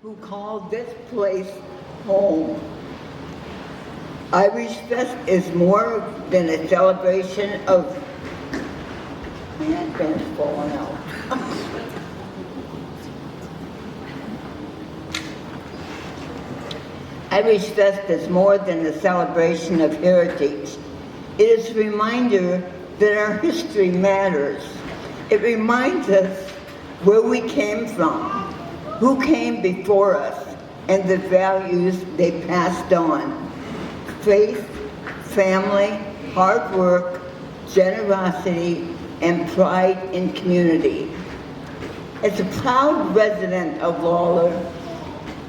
who called this place home. Irish Fest is more than a celebration of... My headband's falling out. Irish Fest is more than a celebration of heritage. It is a reminder that our history matters. It reminds us where we came from, who came before us, and the values they passed on. Faith, family, hard work, generosity, and pride in community. As a proud resident of Lawler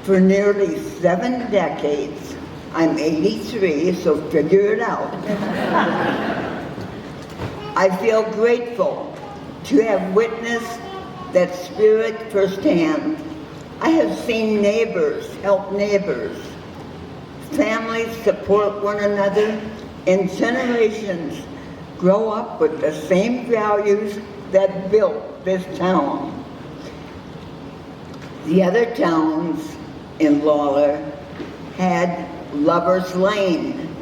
for nearly 7 decades, I'm 83, so figure it out. I feel grateful to have witnessed that spirit firsthand. I have seen neighbors help neighbors, families support one another, and generations grow up with the same values that built this town. The other towns in Lawler had Lover's Lane.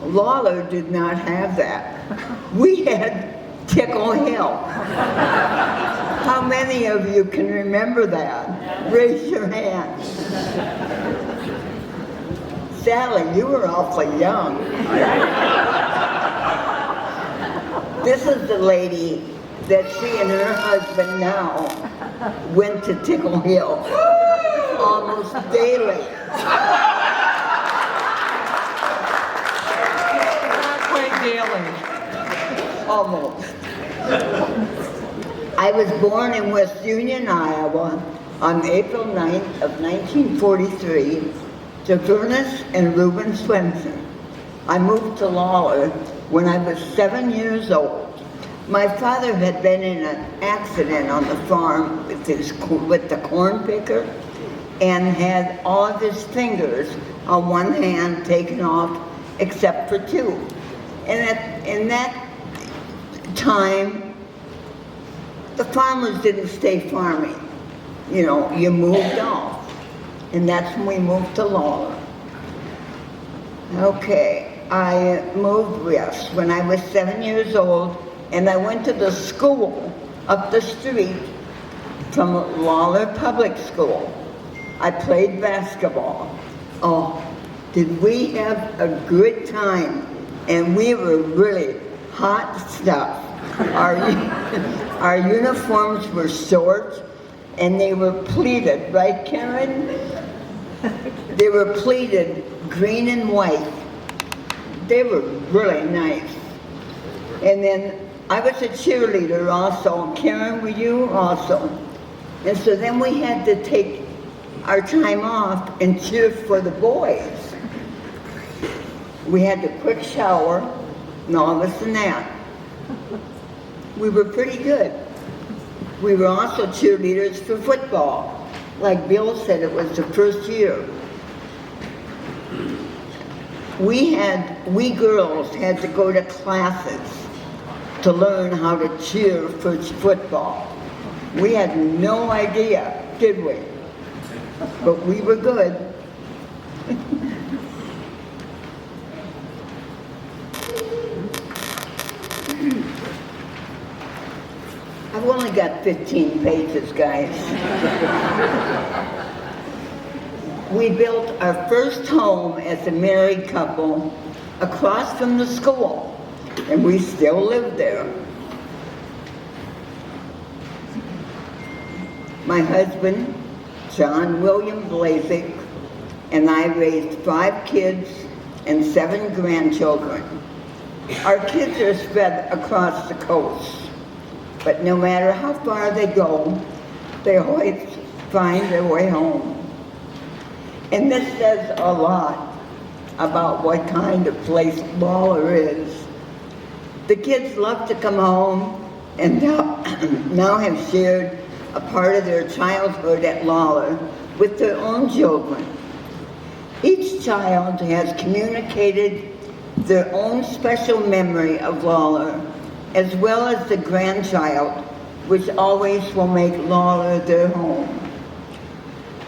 Lawler did not have that. We had Tickle Hill. How many of you can remember that? Raise your hand. Sally, you were awfully young. This is the lady that she and her husband now went to Tickle Hill almost daily. Not quite daily. Almost. I was born in West Union, Iowa on April 9th of 1943 to Vernice and Reuben Swenson. I moved to Lawler when I was 7 years old. My father had been in an accident on the farm with the corn picker and had all of his fingers on one hand taken off except for 2. And in that time, the farmers didn't stay farming. You know, you moved off. And that's when we moved to Lawler. Okay, I moved west when I was 7 years old, and I went to the school up the street from Lawler Public School. I played basketball. Oh, did we have a good time? And we were really hot stuff. Our uniforms were short and they were pleated, right, Karen? They were pleated green and white. They were really nice. And then I was a cheerleader also. Karen, were you also? And so then we had to take our time off and cheer for the boys. We had a quick shower and all this and that. We were pretty good. We were also cheerleaders for football. Like Bill said, it was the first year. We girls had to go to classes to learn how to cheer for football. We had no idea, did we? But we were good. I've only got 15 pages, guys. We built our first home as a married couple across from the school, and we still live there. My husband, John William Blazek, and I raised 5 kids and 7 grandchildren. Our kids are spread across the coast. But no matter how far they go, they always find their way home. And this says a lot about what kind of place Lawler is. The kids love to come home and now have shared a part of their childhood at Lawler with their own children. Each child has communicated their own special memory of Lawler, as well as the grandchild, which always will make Lawler their home.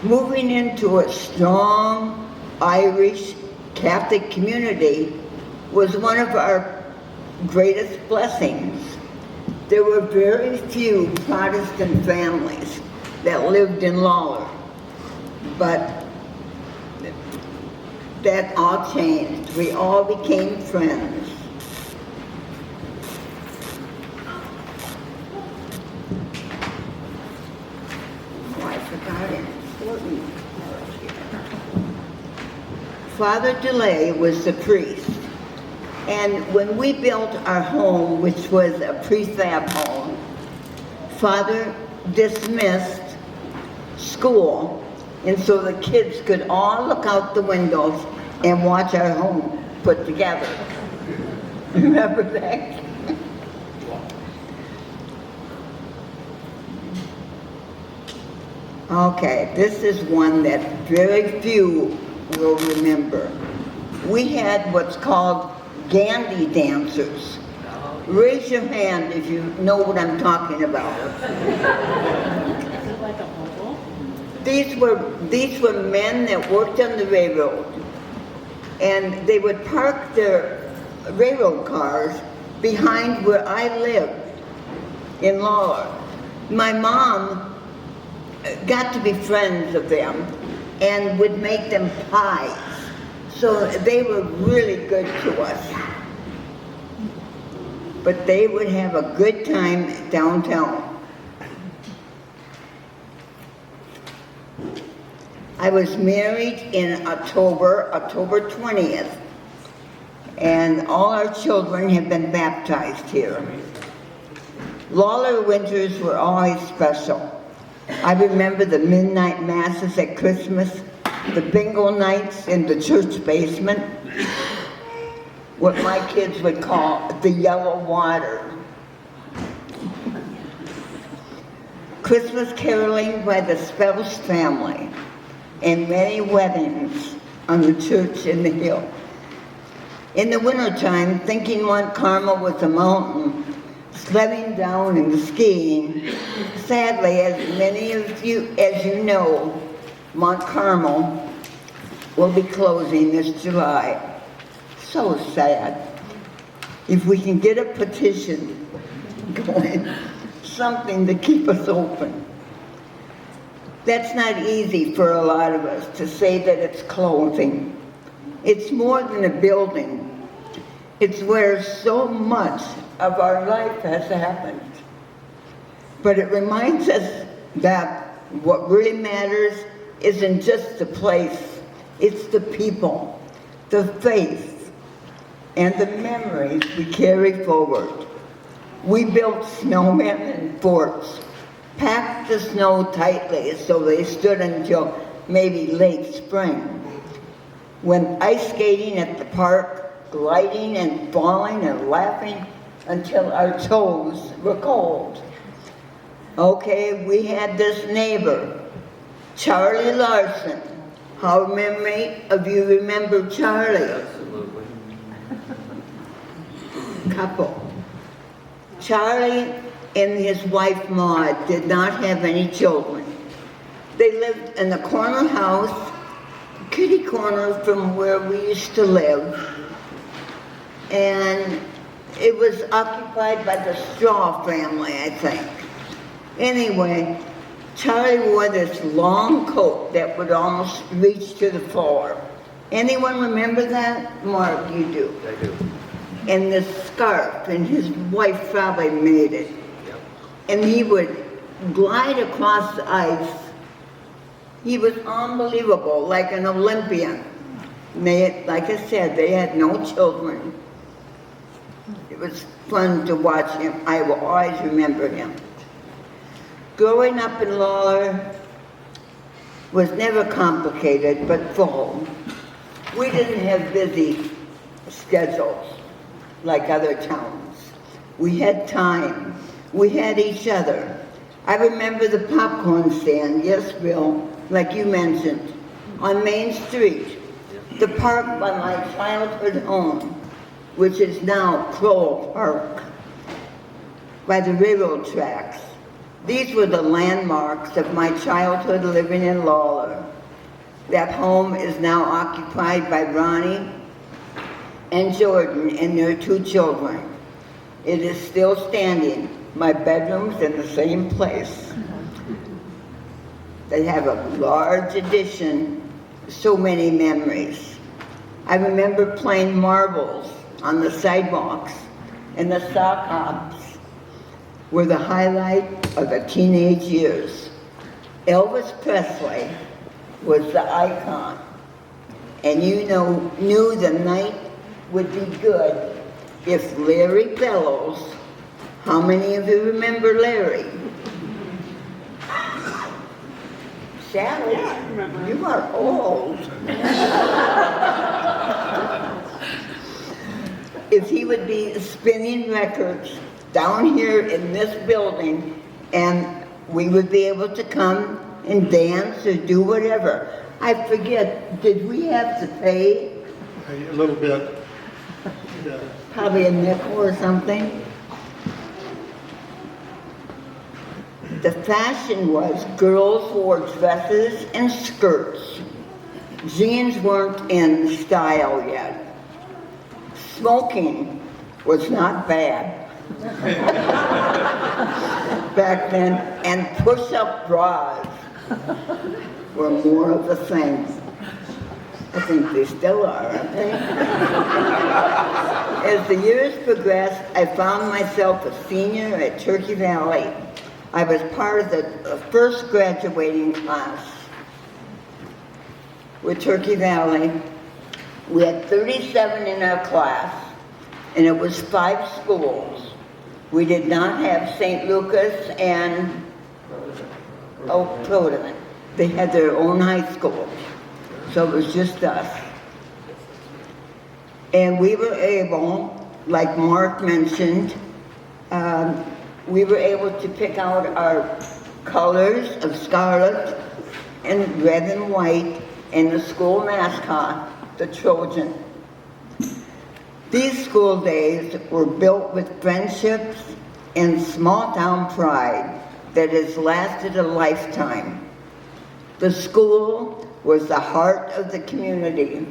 Moving into a strong Irish Catholic community was one of our greatest blessings. There were very few Protestant families that lived in Lawler, but that all changed. We all became friends. Oh, I forgot an important part here. Father DeLay was the priest. And when we built our home, which was a prefab home, Father dismissed school, and so the kids could all look out the windows and watch our home put together. Remember that? Okay, this is one that very few will remember. We had what's called Gandhi dancers. Raise your hand if you know what I'm talking about. Is it like a bubble? These were men that worked on the railroad, and they would park their railroad cars behind where I lived in Lawler. My mom got to be friends of them and would make them pies. So they were really good to us. But they would have a good time downtown. I was married in October 20th, and all our children have been baptized here. Lawler winters were always special. I remember the midnight masses at Christmas, the bingo nights in the church basement, what my kids would call the yellow water. Christmas caroling by the Spells family, and many weddings on the church in the hill. In the wintertime, thinking Mount Carmel was a mountain, sledding down and skiing. Sadly, as many of you, as you know, Mount Carmel will be closing this July. So sad. If we can get a petition going, something to keep us open. That's not easy for a lot of us to say that it's closing. It's more than a building. It's where so much of our life has happened. But it reminds us that what really matters isn't just the place, it's the people, the faith, and the memories we carry forward. We built snowmen and forts, packed the snow tightly so they stood until maybe late spring. Went ice skating at the park, gliding and falling and laughing until our toes were cold. Okay, we had this neighbor, Charlie Larson. How many of you remember Charlie? Absolutely. Couple. Charlie and his wife Maud did not have any children. They lived in a corner house, kitty corner from where we used to live, and it was occupied by the Straw family, I think. Anyway, Charlie wore this long coat that would almost reach to the floor. Anyone remember that? Mark, you do. I do. And this scarf, and his wife probably made it. Yep. And he would glide across the ice. He was unbelievable, like an Olympian. And they, like I said, they had no children. It was fun to watch him. I will always remember him. Growing up in Lawler was never complicated, but full. We didn't have busy schedules like other towns. We had time. We had each other. I remember the popcorn stand, yes, Bill, like you mentioned, on Main Street, the park by my childhood home, which is now Crowell Park, by the railroad tracks. These were the landmarks of my childhood living in Lawler. That home is now occupied by Ronnie and Jordan and their 2 children. It is still standing. My bedroom's in the same place. They have a large addition, so many memories. I remember playing marbles on the sidewalks, and the sock hops were the highlight of the teenage years. Elvis Presley was the icon, and knew the night would be good if Larry Bellows, how many of you remember Larry? Sally, you are old. If he would be spinning records down here in this building, and we would be able to come and dance or do whatever. I forget, did we have to pay? A little bit. Yeah. Probably a nickel or something. The fashion was girls wore dresses and skirts. Jeans weren't in style yet. Smoking was not bad back then, and push-up bras were more of the thing. I think they still are, aren't they? As the years progressed, I found myself a senior at Turkey Valley. I was part of the first graduating class with Turkey Valley. We had 37 in our class, and it was 5 schools. We did not have St. Lucas and Providence. They had their own high school, so it was just us. And we were able, like Mark mentioned, we were able to pick out our colors of scarlet and red and white, and the school mascot, the Trojan. These school days were built with friendships and small town pride that has lasted a lifetime. The school was the heart of the community.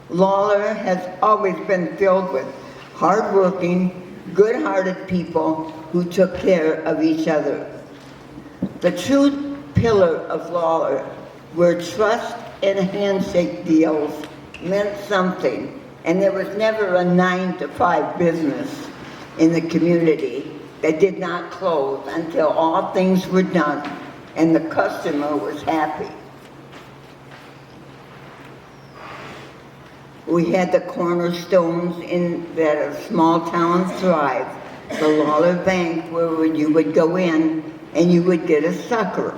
Lawler has always been filled with hardworking, good-hearted people who took care of each other. The true pillar of Lawler, where trust and handshake deals meant something, and there was never a 9-to-5 business in the community that did not close until all things were done and the customer was happy. We had the cornerstones in that a small town thrive, the Lawler Bank, where you would go in and you would get a sucker.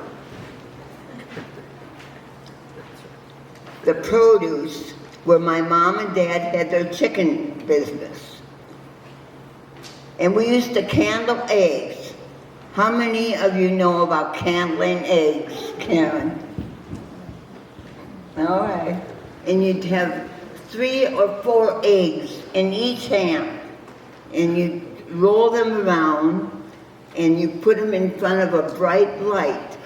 The produce, where my mom and dad had their chicken business. And we used to candle eggs. How many of you know about candling eggs, Karen? All right. And you'd have 3 or 4 eggs in each hand, and you roll them around, and you put them in front of a bright light.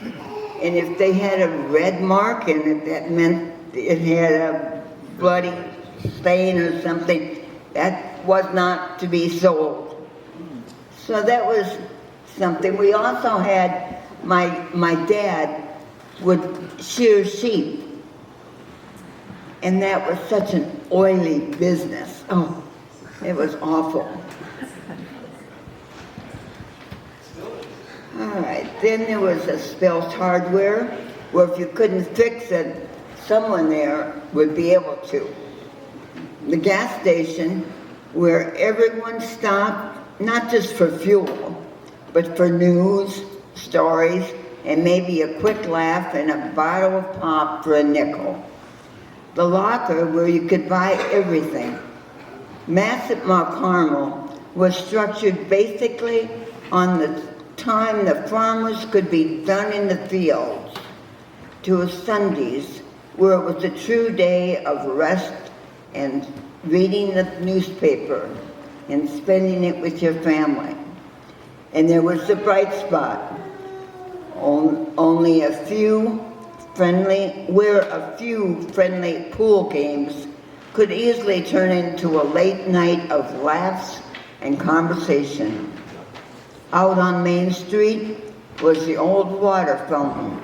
And if they had a red mark in it, that meant it had a bloody stain or something. That was not to be sold. So that was something. We also had, my dad would shear sheep. And that was such an oily business. Oh, it was awful. All right, then there was a Spells Hardware, where if you couldn't fix it, someone there would be able to. The gas station, where everyone stopped, not just for fuel, but for news, stories, and maybe a quick laugh and a bottle of pop for a nickel. The locker, where you could buy everything. Mass at Mount Carmel was structured basically on the time the farmers could be done in the fields, to Sundays, where it was a true day of rest and reading the newspaper and spending it with your family. And there was the bright spot, Only a few friendly pool games could easily turn into a late night of laughs and conversation. Out on Main Street was the old water fountain,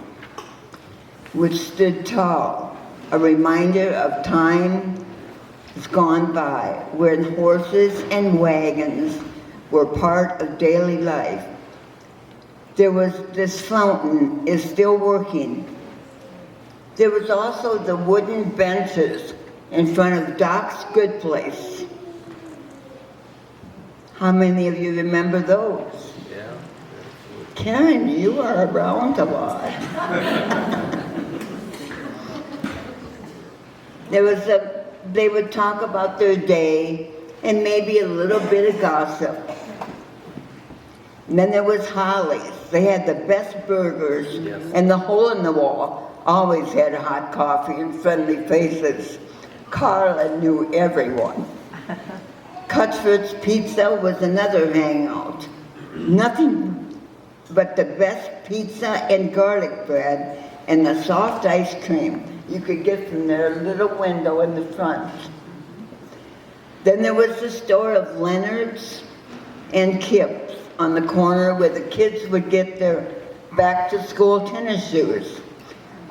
which stood tall, a reminder of time gone by, when horses and wagons were part of daily life. This fountain is still working. There was also the wooden benches in front of Doc's Good Place. How many of you remember those? Yeah. Karen, you are around a lot. They would talk about their day and maybe a little bit of gossip. And then there was Holly's. They had the best burgers, Yes. and the hole in the wall always had hot coffee and friendly faces. Carla knew everyone. Cuthbert's Pizza was another hangout. Nothing but the best pizza and garlic bread and the soft ice cream you could get from their little window in the front. Then there was the store of Leonard's and Kip's on the corner where the kids would get their back-to-school tennis shoes.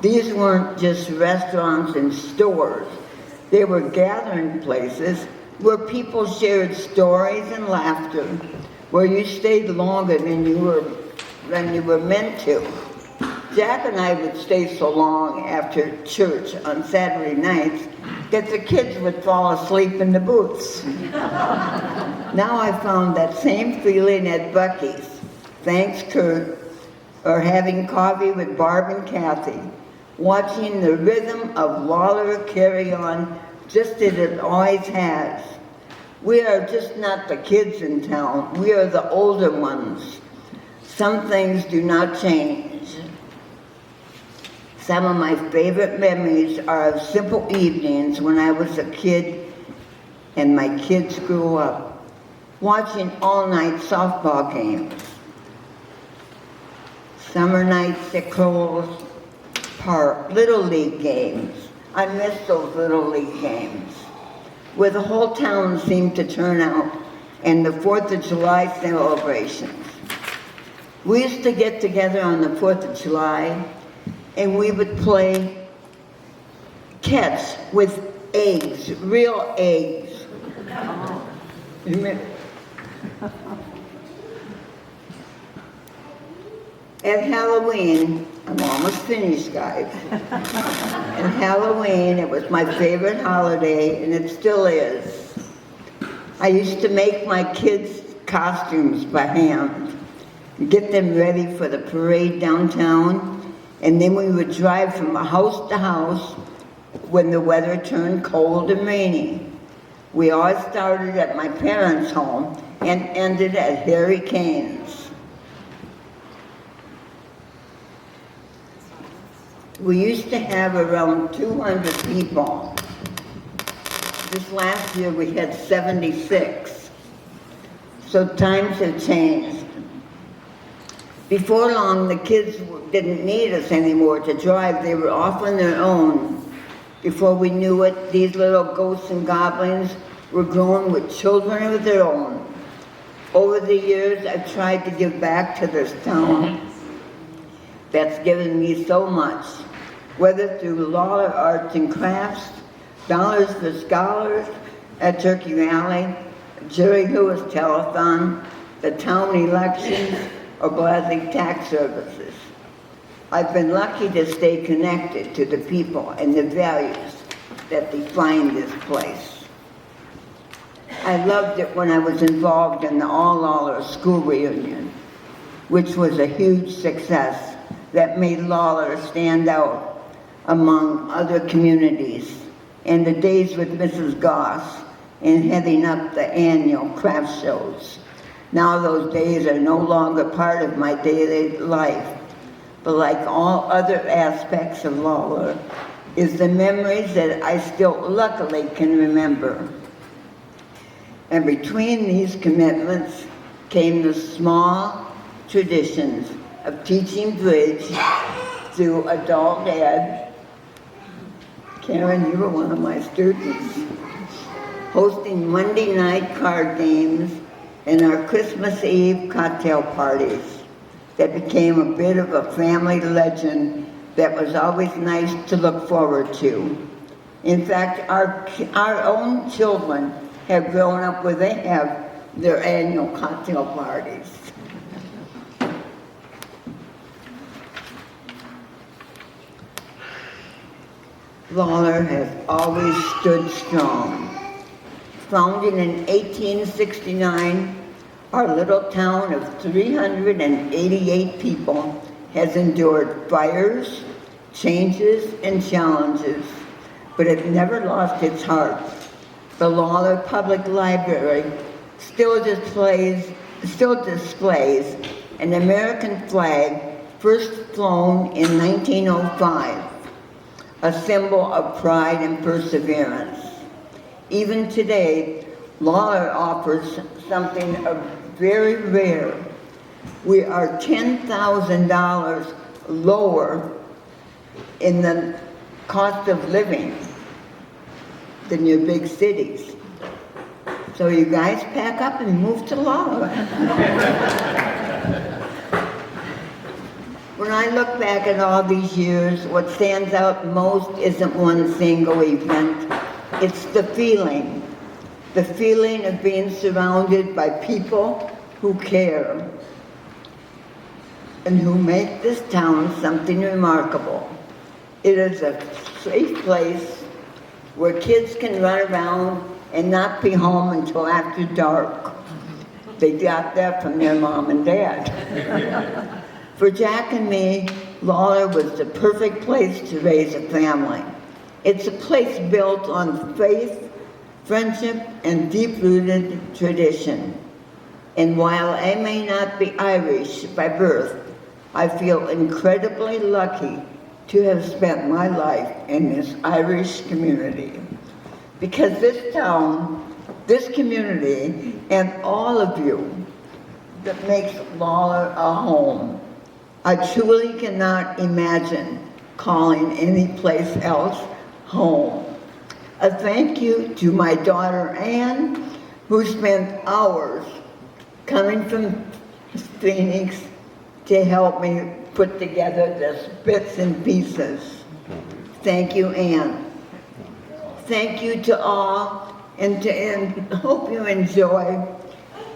These weren't just restaurants and stores. They were gathering places where people shared stories and laughter, where you stayed longer than you were meant to. Jack and I would stay so long after church on Saturday nights that the kids would fall asleep in the booths. Now I found that same feeling at Buc-ee's, thanks Kurt, or having coffee with Barb and Kathy, watching the rhythm of Lawler carry on just as it always has. We are just not the kids in town, we are the older ones. Some things do not change. Some of my favorite memories are of simple evenings when I was a kid and my kids grew up, watching all-night softball games. Summer nights at Crowell's Park, Little League games. I miss those Little League games, where the whole town seemed to turn out, and the 4th of July celebrations. We used to get together on the 4th of July, and we would play catch with eggs, real eggs. At Halloween, I'm almost finished, guys. At Halloween, it was my favorite holiday, and it still is. I used to make my kids' costumes by hand, get them ready for the parade downtown, and then we would drive from house to house when the weather turned cold and rainy. We all started at my parents' home and ended at Harry Kane's. We used to have around 200 people. This last year we had 76. So times have changed. Before long, the kids didn't need us anymore to drive. They were off on their own. Before we knew it, these little ghosts and goblins were grown with children of their own. Over the years, I've tried to give back to this town that's given me so much, whether through Lawler Arts and Crafts, Dollars for Scholars at Turkey Valley, Jerry Lewis Telethon, the town elections, or Blazek tax services. I've been lucky to stay connected to the people and the values that define this place. I loved it when I was involved in the all-Lawler school reunion, which was a huge success that made Lawler stand out among other communities, and the days with Mrs. Goss in heading up the annual craft shows. Now those days are no longer part of my daily life, but like all other aspects of Lawler, is the memories that I still luckily can remember. And between these commitments came the small traditions of teaching bridge through adult ed. Karen, you were one of my students. Hosting Monday night card games and our Christmas Eve cocktail parties that became a bit of a family legend that was always nice to look forward to. In fact, our own children have grown up where they have their annual cocktail parties. Lawler has always stood strong. Founded in 1869, our little town of 388 people has endured fires, changes, and challenges, but it never lost its heart. The Lawler Public Library still displays an American flag first flown in 1905, a symbol of pride and perseverance. Even today, Lawler offers something very rare. We are $10,000 lower in the cost of living than your big cities. So you guys pack up and move to Lawler. When I look back at all these years, what stands out most isn't one single event. It's the feeling of being surrounded by people who care and who make this town something remarkable. It is a safe place where kids can run around and not be home until after dark. They got that from their mom and dad. For Jack and me, Lawler was the perfect place to raise a family. It's a place built on faith, friendship, and deep-rooted tradition. And while I may not be Irish by birth, I feel incredibly lucky to have spent my life in this Irish community. Because this town, this community, and all of you that makes Lawler a home. I truly cannot imagine calling any place else home. A thank you to my daughter Anne, who spent hours coming from Phoenix to help me put together this bits and pieces. Thank you, Anne. Thank you to all, and hope you enjoy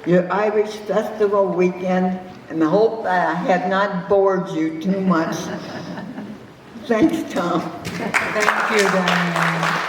your Irish Festival weekend, and I hope I have not bored you too much. Thanks, Tom. Thank you, Diane.